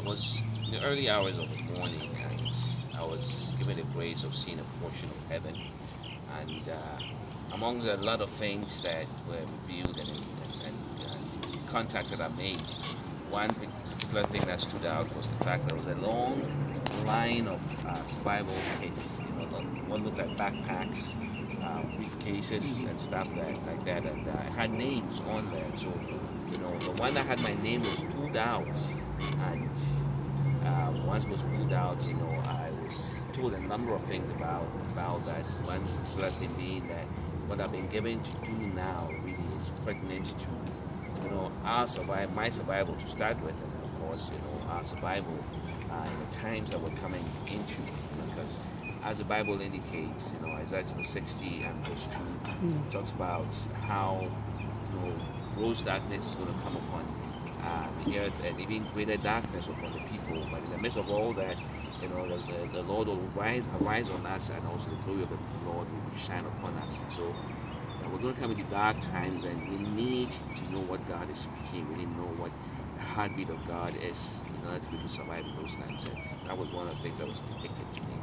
was in the early hours of the morning, and I was given the grace of seeing a portion of heaven. And amongst a lot of things that were revealed and contacts that I made, one particular thing that stood out was the fact that there was a long line of survival kits. One looked like backpacks, briefcases, and stuff like that, and it had names on there. So, the one that had my name was pulled out, and once it was pulled out, I was told a number of things about that. One particular thing being that what I've been given to do now really is pertinent to, my survival to start with, and of course, our survival in the times that we're coming into, because as the Bible indicates, Isaiah 60 and verse 2 talks about how, gross darkness is going to come upon the earth, and even greater darkness upon the people. But in the midst of all that, the Lord will arise on us, and also the glory of the Lord will shine upon us. And so we're going to come into dark times, and we need to know what God is speaking. We need to know what the heartbeat of God is in order to be able to survive in those times. And that was one of the things that was depicted to me.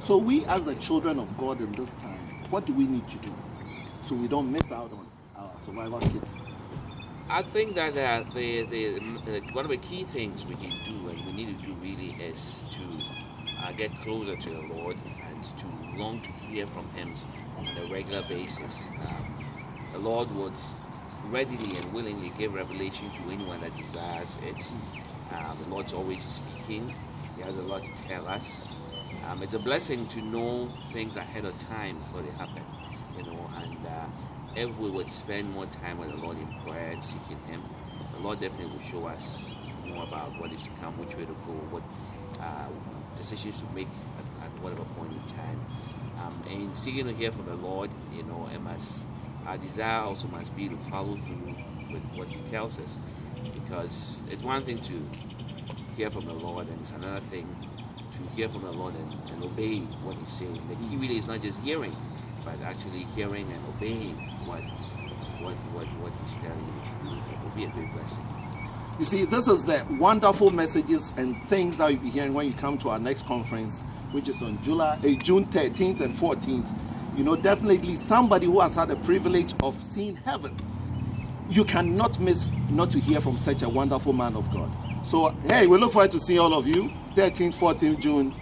So we, as the children of God in this time, what do we need to do so we don't miss out on our survival kits? I think that one of the key things we can do, and we need to do really, is to get closer to the Lord and to long to hear from Him on a regular basis. The Lord would readily and willingly give revelation to anyone that desires it. The Lord's always speaking. He has a lot to tell us. It's a blessing to know things ahead of time before they happen, and if we would spend more time with the Lord in prayer and seeking Him, the Lord definitely will show us more about what is to come, which way to go, what decisions to make at whatever point in time. And seeking to hear from the Lord, our desire also must be to follow through with what He tells us, because it's one thing to hear from the Lord, and it's another thing to hear from the Lord and obey what He's saying. The key really is not just hearing, but actually hearing and obeying what He's telling you to do. It will be a great blessing. You see, this is the wonderful messages and things that you'll be hearing when you come to our next conference, which is on June 13th and 14th. Definitely somebody who has had the privilege of seeing heaven. You cannot miss not to hear from such a wonderful man of God. So, hey, we look forward to seeing all of you, 13th, 14th June.